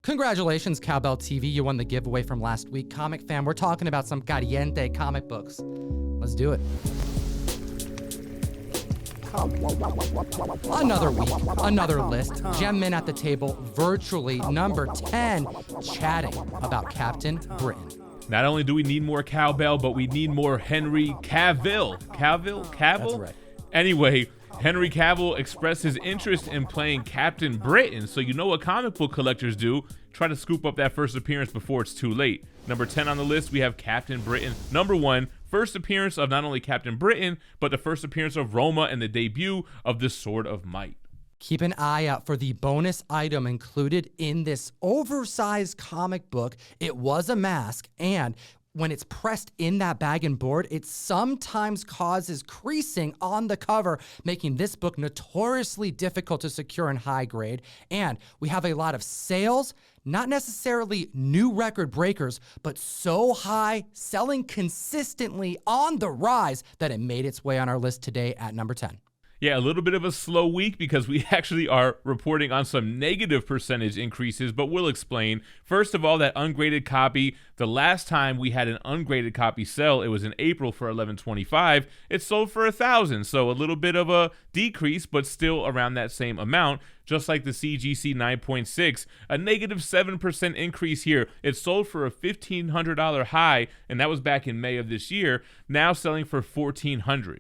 Congratulations, Cowbell TV. You won the giveaway from last week. Comic fam, we're talking about some caliente comic books. Let's do it. Another week, another list. Gem Mint at the table, virtually number 10, chatting about Captain Britain. Not only do we need more cowbell, but we need more Henry Cavill. Cavill? That's right. Anyway, Henry Cavill expressed his interest in playing Captain Britain, so you know what comic book collectors do. Try to scoop up that first appearance before it's too late. Number 10 on the list, we have Captain Britain. Number 1, first appearance of not only Captain Britain, but the first appearance of Roma and the debut of the Sword of Might. Keep an eye out for the bonus item included in this oversized comic book. It was a mask, and when it's pressed in that bag and board, it sometimes causes creasing on the cover, making this book notoriously difficult to secure in high grade. And we have a lot of sales, not necessarily new record breakers, but so high, selling consistently on the rise that it made its way on our list today at number 10. Yeah, a little bit of a slow week because we actually are reporting on some negative percentage increases, but we'll explain. First of all, that ungraded copy, the last time we had an ungraded copy sell, it was in April for $11.25. It sold for $1,000, so a little bit of a decrease, but still around that same amount. Just like the CGC 9.6, a negative 7% increase here. It sold for a $1,500 high, and that was back in May of this year, now selling for $1,400.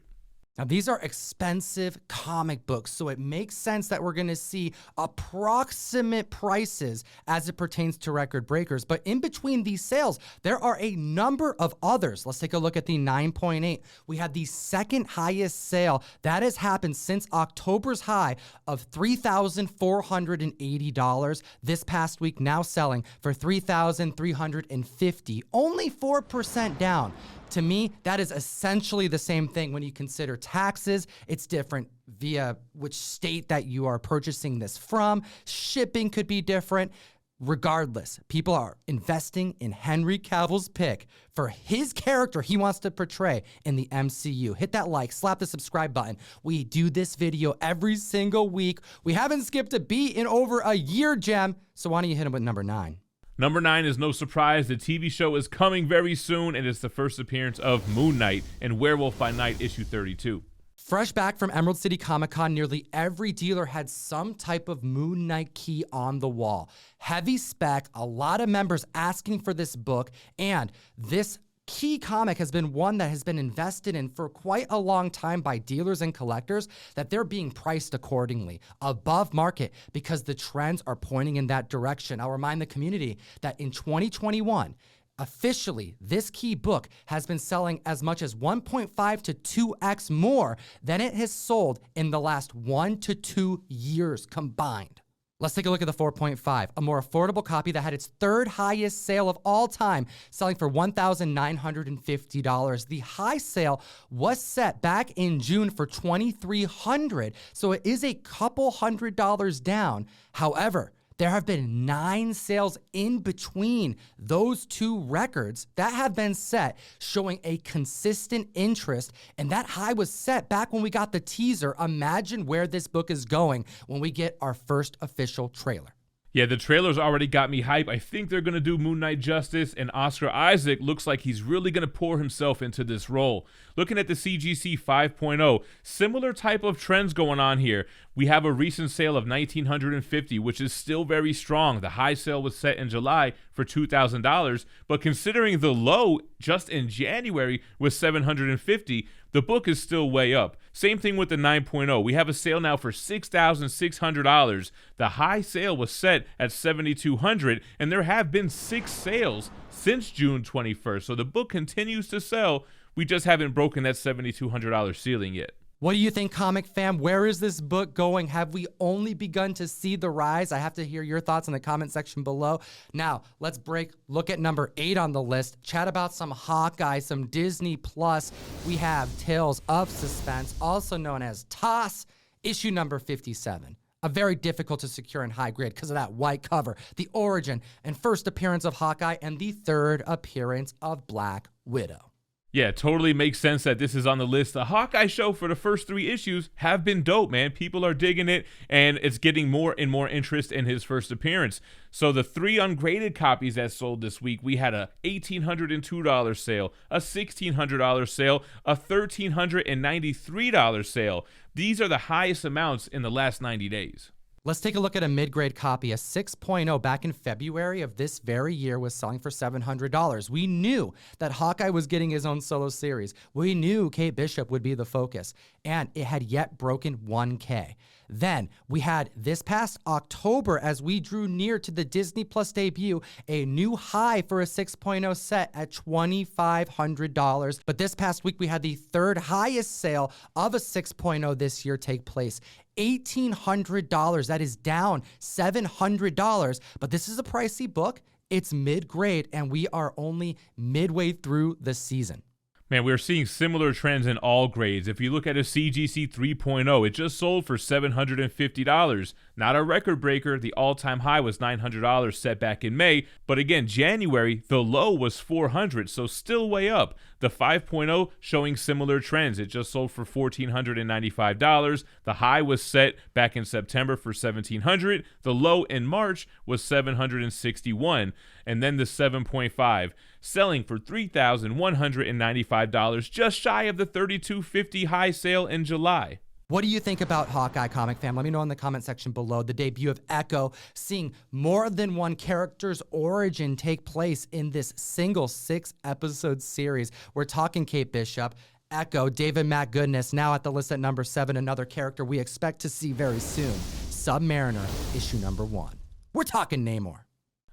Now, these are expensive comic books, so it makes sense that we're going to see approximate prices as it pertains to record breakers. But in between these sales, there are a number of others. Let's take a look at the 9.8. We had the second highest sale that has happened since October's high of $3,480. This past week, now selling for $3,350, only 4% down. To me, that is essentially the same thing when you consider taxes. It's different via which state that you are purchasing this from. Shipping could be different. Regardless, people are investing in Henry Cavill's pick for his character he wants to portray in the MCU. Hit that like, slap the subscribe button. We do this video every single week. We haven't skipped a beat in over a year, Gem. So why don't you hit him with number 9? Number 9 is no surprise. The TV show is coming very soon, and it's the first appearance of Moon Knight in Werewolf by Night issue 32. Fresh back from Emerald City Comic Con, nearly every dealer had some type of Moon Knight key on the wall. Heavy spec, a lot of members asking for this book, and this key comic has been one that has been invested in for quite a long time by dealers and collectors, that they're being priced accordingly, above market, because the trends are pointing in that direction. I'll remind the community that in 2021, officially, this key book has been selling as much as 1.5 to 2x more than it has sold in the last 1 to 2 years combined. Let's take a look at the 4.5, a more affordable copy that had its third highest sale of all time, selling for $1,950. The high sale was set back in June for $2,300, so it is a couple $100 down. However, there have been 9 sales in between those two records that have been set, showing a consistent interest, and that high was set back when we got the teaser. Imagine where this book is going when we get our first official trailer. Yeah, the trailer's already got me hype. I think they're going to do Moon Knight justice, and Oscar Isaac looks like he's really going to pour himself into this role. Looking at the CGC 5.0, similar type of trends going on here. We have a recent sale of $1,950, which is still very strong. The high sale was set in July for $2,000, but considering the low just in January was $750, the book is still way up. Same thing with the 9.0. We have a sale now for $6,600. The high sale was set at $7,200, and there have been 6 sales since June 21st. So the book continues to sell. We just haven't broken that $7,200 ceiling yet. What do you think, comic fam? Where is this book going? Have we only begun to see the rise? I have to hear your thoughts in the comment section below. Now, let's look at number 8 on the list. Chat about some Hawkeye, some Disney Plus. We have Tales of Suspense, also known as TOS, issue number 57. A very difficult to secure in high grade because of that white cover, the origin and first appearance of Hawkeye, and the third appearance of Black Widow. Yeah, totally makes sense that this is on the list. The Hawkeye show for the first 3 issues have been dope, man. People are digging it, and it's getting more and more interest in his first appearance. So the 3 ungraded copies that sold this week, we had a $1,802 sale, a $1,600 sale, a $1,393 sale. These are the highest amounts in the last 90 days. Let's take a look at a mid-grade copy. A 6.0 back in February of this very year was selling for $700. We knew that Hawkeye was getting his own solo series. We knew Kate Bishop would be the focus, and it had yet broken 1K. Then we had this past October, as we drew near to the Disney Plus debut, a new high for a 6.0 set at $2,500. But this past week, we had the third highest sale of a 6.0 this year take place. $1,800. That is down $700. But this is a pricey book. It's mid-grade, and we are only midway through the season. Man, we're seeing similar trends in all grades. If you look at a CGC 3.0, it just sold for $750. Not a record breaker. The all-time high was $900 set back in May. But again, January, the low was $400, so still way up. The 5.0 showing similar trends. It just sold for $1,495. The high was set back in September for $1,700. The low in March was $761. And then the 7.5 selling for $3,195, just shy of the $3,250 high sale in July. What do you think about Hawkeye, comic fam? Let me know in the comment section below. The debut of Echo, seeing more than one character's origin take place in this single 6-episode series. We're talking Kate Bishop, Echo, David Matt Goodness, now at the list at number 7, another character we expect to see very soon. Sub-Mariner, issue number 1. We're talking Namor.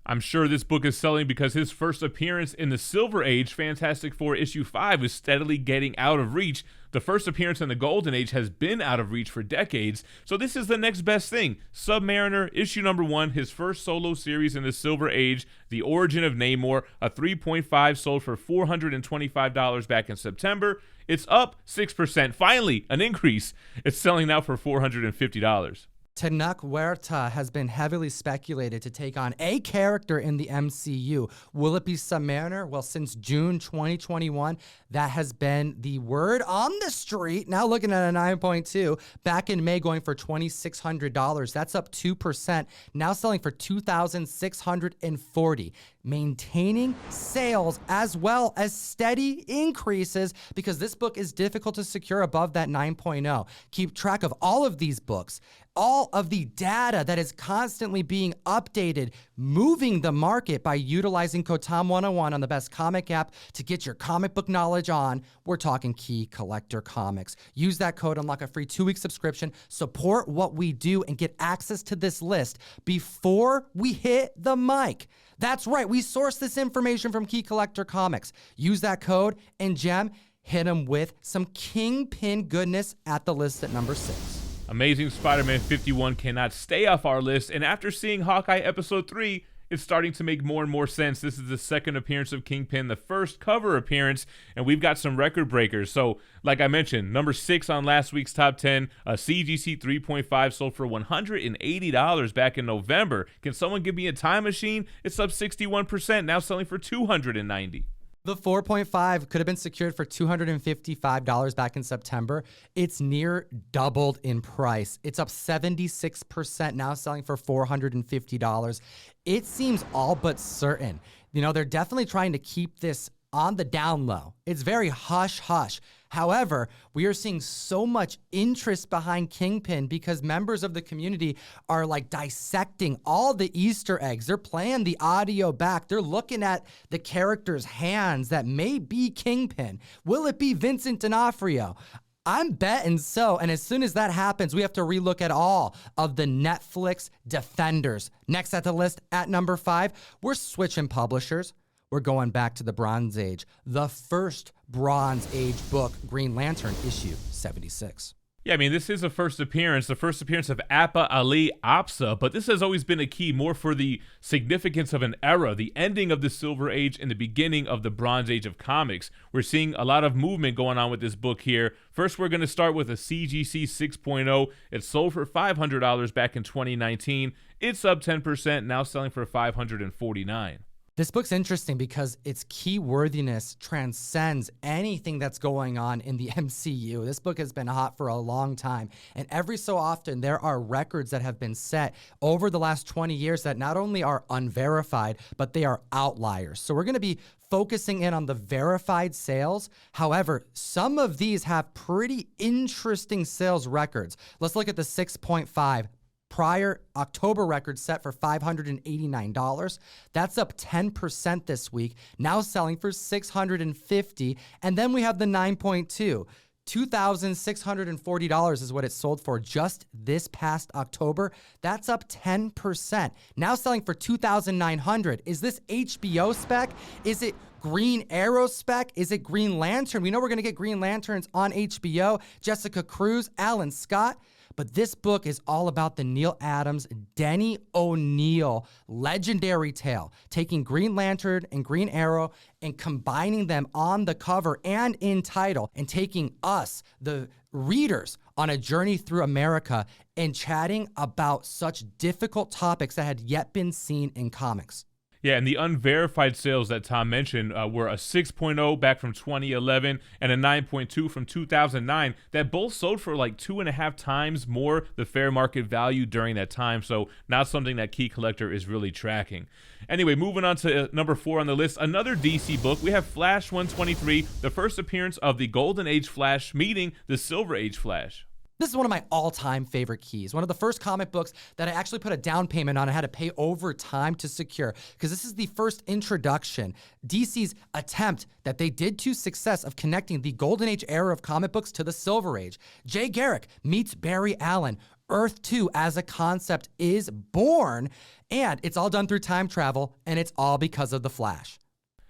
I'm sure this book is selling because his first appearance in the Silver Age, Fantastic Four issue 5, is steadily getting out of reach. The first appearance in the Golden Age has been out of reach for decades, so this is the next best thing. Sub-Mariner, issue number 1, his first solo series in the Silver Age, The Origin of Namor, a 3.5 sold for $425 back in September. It's up 6%, finally, an increase. It's selling now for $450. Tenoch Huerta has been heavily speculated to take on a character in the MCU. Will it be Sub-Mariner? Well, since June 2021, that has been the word on the street. Now looking at a 9.2. Back in May, going for $2,600. That's up 2%. Now selling for $2,640. Maintaining sales as well as steady increases, because this book is difficult to secure above that 9.0. Keep track of all of these books, all of the data that is constantly being updated, moving the market by utilizing Kotam 101 on the best comic app to get your comic book knowledge on. We're talking Key Collector Comics. Use that code, unlock a free 2-week subscription, support what we do, and get access to this list before we hit the mic. That's right, we source this information from Key Collector Comics. Use that code, and Gem, hit them with some Kingpin goodness at the list at number 6. Amazing Spider-Man 51 cannot stay off our list, and after seeing Hawkeye episode 3, it's starting to make more and more sense. This is the second appearance of Kingpin, the first cover appearance, and we've got some record breakers. So, like I mentioned, number 6 on last week's top 10, a CGC 3.5 sold for $180 back in November. Can someone give me a time machine? It's up 61%, now selling for $290. The 4.5 could have been secured for $255 back in September. It's near doubled in price. It's up 76%, now selling for $450. It seems all but certain. You know, they're definitely trying to keep this on the down low. It's very hush-hush. However, we are seeing so much interest behind Kingpin because members of the community are like dissecting all the Easter eggs. They're playing the audio back. They're looking at the character's hands that may be Kingpin. Will it be Vincent D'Onofrio? I'm betting so, and as soon as that happens, we have to relook at all of the Netflix Defenders. Next at the list, at number 5, we're switching publishers. We're going back to the Bronze Age. The first Bronze Age book, Green Lantern, issue 76. Yeah, I mean, this is the first appearance of Appa Ali Apsa, but this has always been a key more for the significance of an era, the ending of the Silver Age and the beginning of the Bronze Age of comics. We're seeing a lot of movement going on with this book here. First, we're going to start with a CGC 6.0. It sold for $500 back in 2019. It's up 10%, now selling for $549. This book's interesting because its keyworthiness transcends anything that's going on in the MCU. This book has been hot for a long time, and every so often there are records that have been set over the last 20 years that not only are unverified, but they are outliers. So we're going to be focusing in on the verified sales. However, some of these have pretty interesting sales records. Let's look at the 6.5. Prior October record set for $589. That's up 10% this week, now selling for $650. And then we have the 9.2. $2,640 is what it sold for just this past October. That's up 10%. Now selling for $2,900. Is this HBO spec? Is it Green Arrow spec? Is it Green Lantern? We know we're going to get Green Lanterns on HBO. Jessica Cruz, Alan Scott. But this book is all about the Neil Adams, Denny O'Neil legendary tale, taking Green Lantern and Green Arrow and combining them on the cover and in title, and taking us, the readers, on a journey through America and chatting about such difficult topics that had yet been seen in comics. Yeah, and the unverified sales that Tom mentioned were a 6.0 back from 2011 and a 9.2 from 2009 that both sold for like 2.5 times more the fair market value during that time. So not something that Key Collector is really tracking. Anyway, moving on to number 4 on the list, another DC book. We have Flash 123, the first appearance of the Golden Age Flash meeting the Silver Age Flash. This is one of my all-time favorite keys. One of the first comic books that I actually put a down payment on and had to pay over time to secure, because this is the first introduction, DC's attempt that they did to success of connecting the Golden Age era of comic books to the Silver Age. Jay Garrick meets Barry Allen. Earth 2 as a concept is born, and it's all done through time travel, and it's all because of the Flash.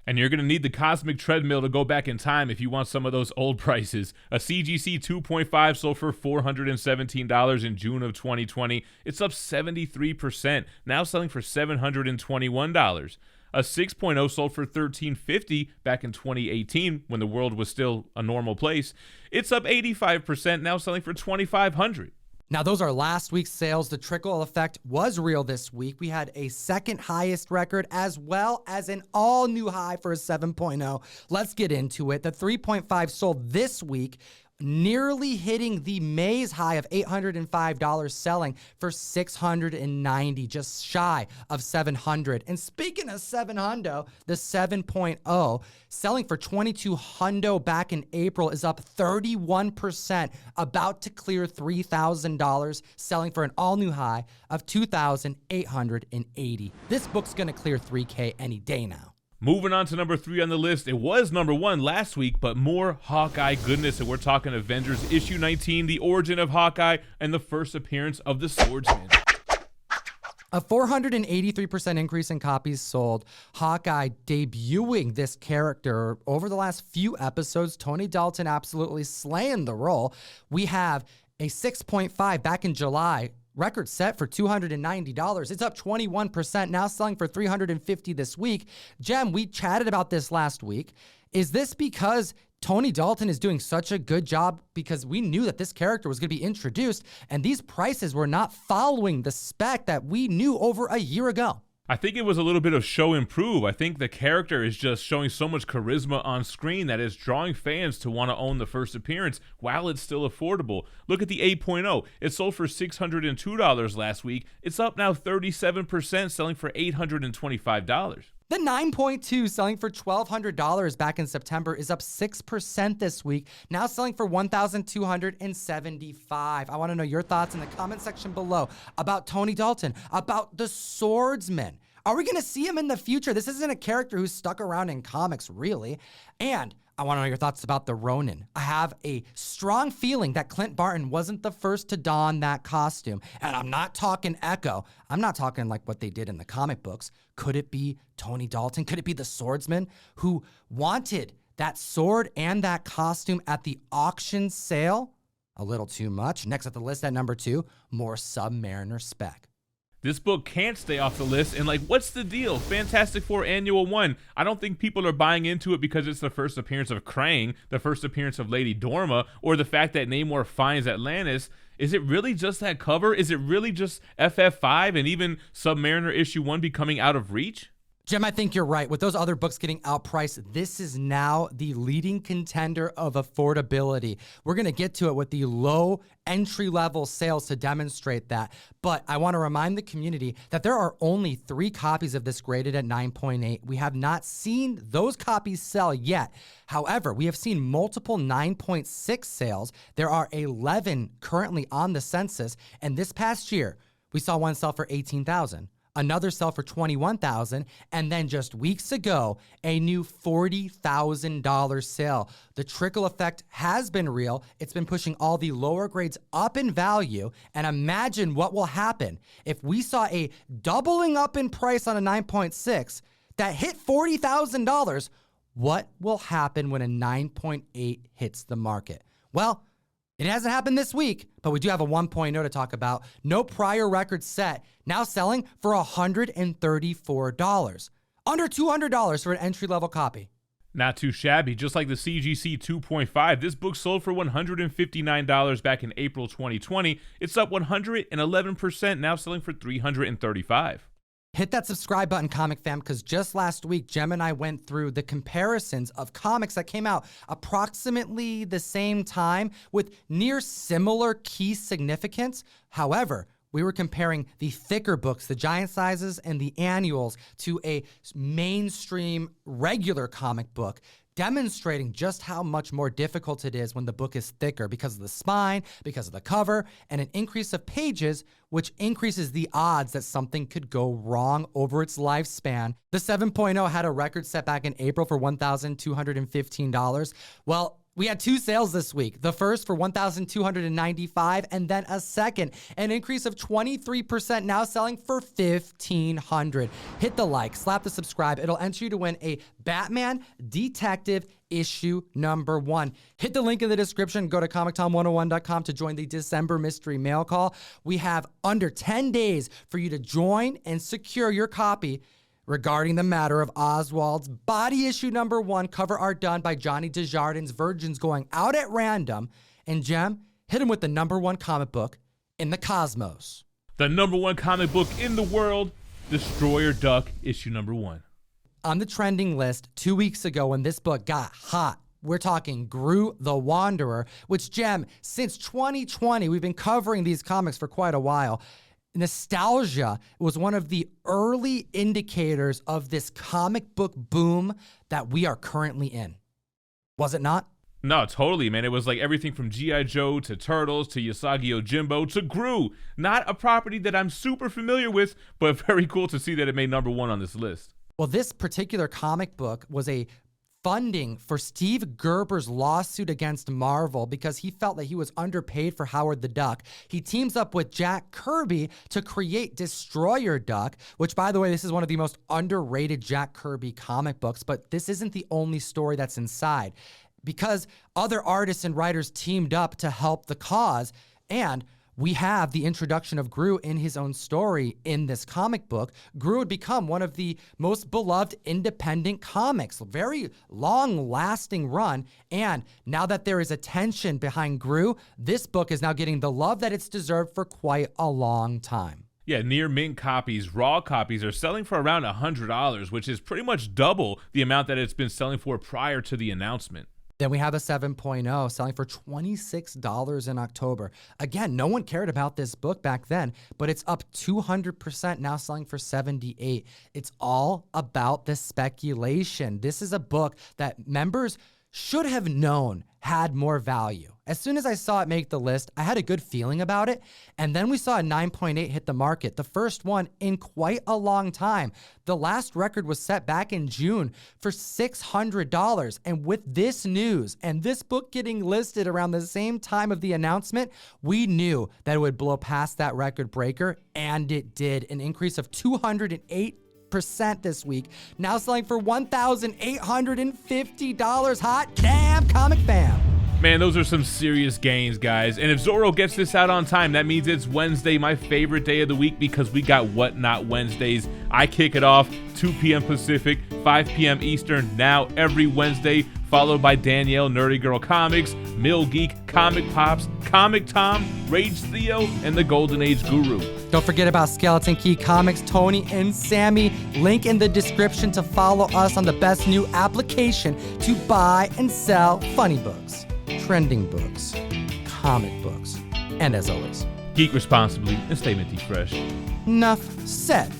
And you're going to need the cosmic treadmill to go back in time if you want some of those old prices. A CGC 2.5 sold for $417 in June of 2020. It's up 73%, now selling for $721. A 6.0 sold for $1,350 back in 2018 when the world was still a normal place. It's up 85%, now selling for $2,500. Now, those are last week's sales. The trickle effect was real this week. We had a second highest record as well as an all-new high for a 7.0. Let's get into it. The 3.5 sold this week, nearly hitting the May's high of $805, selling for $690, just shy of $700. And speaking of $700, the 7.0 selling for $2,200 back in April is up 31%, about to clear $3,000, selling for an all-new high of $2,880. This book's gonna clear $3K any day now. Moving on to number 3 on the list, it was number 1 last week, but more Hawkeye goodness, and we're talking Avengers issue 19, the origin of Hawkeye, and the first appearance of the Swordsman. A 483% increase in copies sold. Hawkeye debuting this character over the last few episodes. Tony Dalton absolutely slaying the role. We have a 6.5 back in July. Record set for $290. It's up 21%, now selling for $350 this week. Gem, we chatted about this last week. Is this because Tony Dalton is doing such a good job because we knew that this character was going to be introduced and these prices were not following the spec that we knew over a year ago? I think it was a little bit of show and prove. I think the character is just showing so much charisma on screen that is drawing fans to want to own the first appearance while it's still affordable. Look at the 8.0. It sold for $602 last week. It's up now 37%, selling for $825. The 9.2 selling for $1,200 back in September is up 6% this week, now selling for $1,275. I want to know your thoughts in the comment section below about Tony Dalton, about the Swordsman. Are we going to see him in the future? This isn't a character who's stuck around in comics, really. And I want to know your thoughts about the Ronin. I have a strong feeling that Clint Barton wasn't the first to don that costume. And I'm not talking Echo. I'm not talking like what they did in the comic books. Could it be Tony Dalton? Could it be the Swordsman who wanted that sword and that costume at the auction sale? A little too much. Next at the list at number 2, more Sub-Mariner spec. This book can't stay off the list, and like, what's the deal? Fantastic Four Annual 1. I don't think people are buying into it because it's the first appearance of Krang, the first appearance of Lady Dorma, or the fact that Namor finds Atlantis. Is it really just that cover? Is it really just FF5 and even Sub-Mariner issue 1 becoming out of reach? Gem, I think you're right. With those other books getting outpriced, this is now the leading contender of affordability. We're going to get to it with the low entry-level sales to demonstrate that. But I want to remind the community that there are only 3 copies of this graded at 9.8. We have not seen those copies sell yet. However, we have seen multiple 9.6 sales. There are 11 currently on the census. And this past year, we saw one sell for $18,000. Another sell for $21,000, and then just weeks ago, a new $40,000 sale. The trickle effect has been real. It's been pushing all the lower grades up in value, and imagine what will happen if we saw a doubling up in price on a 9.6 that hit $40,000. What will happen when a 9.8 hits the market? Well, it hasn't happened this week, but we do have a 1.0 to talk about. No prior record set, now selling for $134. Under $200 for an entry-level copy. Not too shabby. Just like the CGC 2.5, this book sold for $159 back in April 2020. It's up 111%, now selling for $335. Hit that subscribe button, comic fam, because just last week, Gem and I went through the comparisons of comics that came out approximately the same time with near similar key significance. However, we were comparing the thicker books, the giant sizes and the annuals, to a mainstream regular comic book, demonstrating just how much more difficult it is when the book is thicker because of the spine, because of the cover, and an increase of pages, which increases the odds that something could go wrong over its lifespan. The 7.0 had a record set back in April for $1,215. Well, we had 2 sales this week. The first for $1,295, and then a second, an increase of 23%, now selling for $1,500. Hit the like, slap the subscribe. It'll enter you to win a Batman Detective issue number 1. Hit the link in the description. Go to ComicTom101.com to join the December mystery mail call. We have under 10 days for you to join and secure your copy regarding the matter of Oswald's body issue number 1, cover art done by Johnny Desjardins, Virgins going out at random. And Gem, hit him with the number 1 comic book in the cosmos. The number 1 comic book in the world, Destroyer Duck issue number 1. On the trending list 2 weeks ago when this book got hot, we're talking Gru the Wanderer, which, Gem, since 2020, we've been covering these comics for quite a while. Nostalgia was one of the early indicators of this comic book boom that we are currently in. Was it not? No, totally, man. It was like everything from G.I. Joe to Turtles to Usagi Yojimbo to Gru. Not a property that I'm super familiar with, but very cool to see that it made number 1 on this list. Well, this particular comic book was a funding for Steve Gerber's lawsuit against Marvel because he felt that he was underpaid for Howard the Duck. He teams up with Jack Kirby to create Destroyer Duck, which, by the way, this is one of the most underrated Jack Kirby comic books, but this isn't the only story that's inside because other artists and writers teamed up to help the cause, and we have the introduction of Gru in his own story in this comic book. Gru would become one of the most beloved independent comics, very long-lasting run. And now that there is attention behind Gru, this book is now getting the love that it's deserved for quite a long time. Yeah, near mint copies, raw copies are selling for around $100, which is pretty much double the amount that it's been selling for prior to the announcement. Then we have a 7.0 selling for $26 in October. Again, no one cared about this book back then, but it's up 200%, now selling for $78. It's all about the speculation. This is a book that members should have known had more value. As soon as I saw it make the list, I had a good feeling about it. And then we saw a 9.8 hit the market, the first one in quite a long time. The last record was set back in June for $600. And with this news and this book getting listed around the same time of the announcement, we knew that it would blow past that record breaker, and it did. An increase of 208% this week, now selling for $1,850. Hot damn, comic fam. Man, those are some serious gains, guys. And if Zorro gets this out on time, that means it's Wednesday, my favorite day of the week, because we got What Not Wednesdays. I kick it off 2 p.m. Pacific, 5 p.m. Eastern, now every Wednesday followed by Danielle Nerdy Girl Comics, Mill Geek, Comic Pops, Comic Tom, Rage Theo, and the Golden Age Guru. Don't forget about Skeleton Key Comics, Tony and Sammy. Link in the description to follow us on the best new application to buy and sell funny books, trending books, comic books, and as always, geek responsibly and stay minty fresh. Enough said.